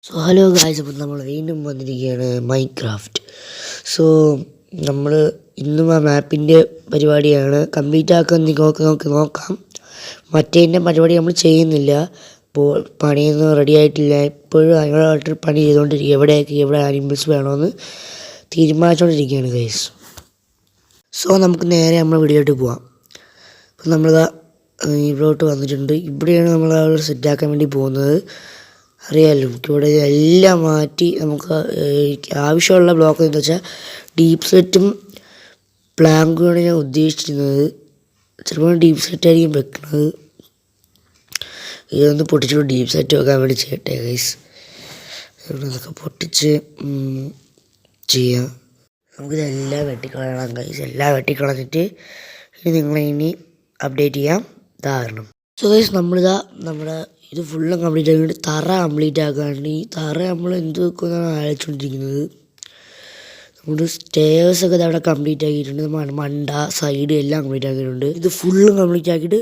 So hello guys, അപ്പം നമ്മൾ വീണ്ടും വന്നിരിക്കുകയാണ് മൈൻക്രാഫ്റ്റ്. സോ നമ്മൾ ഇന്നും ആ മാപ്പിൻ്റെ പരിപാടിയാണ് കംപ്ലീറ്റ് ആക്കാൻ നോക്കാം. മറ്റേതിൻ്റെ പരിപാടി നമ്മൾ ചെയ്യുന്നില്ല. ഇപ്പോൾ പണിയൊന്നും റെഡി ആയിട്ടില്ല. ഇപ്പോഴും അതിനോടായിട്ട് പണി ചെയ്തുകൊണ്ടിരിക്കുക. എവിടെ ആനിമൽസ് വേണമെന്ന് തീരുമാനിച്ചുകൊണ്ടിരിക്കുകയാണ് ഗൈസ്. സോ നമുക്ക് നേരെ നമ്മൾ വീഡിയോട്ട് പോവാം. അപ്പം നമ്മളിതാ ഇവിടോട്ട് വന്നിട്ടുണ്ട്. ഇവിടെയാണ് നമ്മൾ സെറ്റാക്കാൻ വേണ്ടി പോകുന്നത്. അറിയാമല്ലോ, ഇവിടെ എല്ലാം മാറ്റി നമുക്ക് ആവശ്യമുള്ള ബ്ലോക്ക് എന്ന് വെച്ചാൽ ഡീപ്പ് സെറ്റും പ്ലാങ്കുമാണ് ഞാൻ ഉദ്ദേശിച്ചിരുന്നത്. ചിലപ്പോൾ ഡീപ്പ് സെറ്റായിരിക്കും വെക്കുന്നത്. ഇതൊന്ന് പൊട്ടിച്ചിട്ട് ഡീപ്പ് സെറ്റ് വെക്കാൻ വേണ്ടി ചെയ്യട്ടെ ഗൈസ്. ഇതൊക്കെ പൊട്ടിച്ച് ചെയ്യാം. നമുക്കിതെല്ലാം വെട്ടിക്കളയണം ഗൈസ്. എല്ലാം വെട്ടിക്കളഞ്ഞിട്ട് ഇനി അപ്ഡേറ്റ് ചെയ്യാം. ഉദാഹരണം സോ ഗൈസ്, നമ്മുടെ ഇത് ഫുള്ളും കംപ്ലീറ്റ് ആക്കിയിട്ട് തറ കംപ്ലീറ്റ് ആക്കാണ്ട് ഈ തറ നമ്മൾ എന്ത് വെക്കുമെന്നാണ് ആലോചിച്ചുകൊണ്ടിരിക്കുന്നത്. നമ്മുടെ സ്റ്റേഴ്സൊക്കെ അവിടെ കംപ്ലീറ്റ് ആക്കിയിട്ടുണ്ട്. മണ്ട സൈഡ് എല്ലാം കംപ്ലീറ്റ് ആക്കിയിട്ടുണ്ട്. ഇത് ഫുള്ളും കംപ്ലീറ്റ് ആക്കിയിട്ട്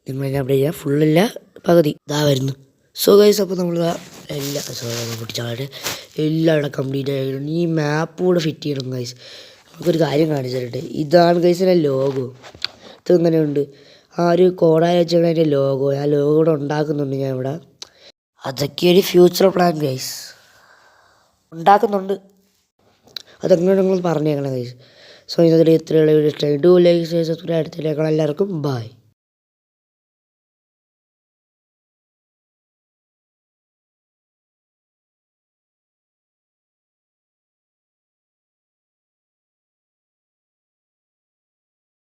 നിങ്ങളെല്ലാം അപ്ഡേറ്റ് ചെയ്യാം. ഫുള്ളല്ല, പകുതി ഇതാ വരുന്നു. സോ ഗൈസ്, അപ്പോൾ നമ്മൾ പൊട്ടിച്ചായിട്ട് എല്ലാം അവിടെ കംപ്ലീറ്റ് ആക്കിയിട്ടുണ്ട്. ഈ മാപ്പ് കൂടെ ഫിറ്റ് ചെയ്യണം ഗൈസ്. നമുക്കൊരു കാര്യം കാണിച്ചു തരട്ടെ. ഇതാണ് ഗൈസിൻ്റെ ലോഗോ. ഇതെങ്ങനെയുണ്ട്? ആ ഒരു കോടായി വെച്ചാണ് അതിൻ്റെ ലോഗോ. ആ ലോഗോ കൂടെ ഉണ്ടാക്കുന്നുണ്ട് ഞാൻ ഇവിടെ. അതൊക്കെ ഒരു ഫ്യൂച്ചർ പ്ലാൻ ഗൈസ്. ഉണ്ടാക്കുന്നുണ്ട്. അതെങ്ങനെ നിങ്ങൾ പറഞ്ഞേക്കണം ഗൈസ്. സോ ഇന്നത്തെ ഇത്രയുള്ള വീഡിയോ ഇഷ്ടമായി. Do like, subscribe. അടുത്തിലേക്കാണ് എല്ലാവർക്കും ബൈ.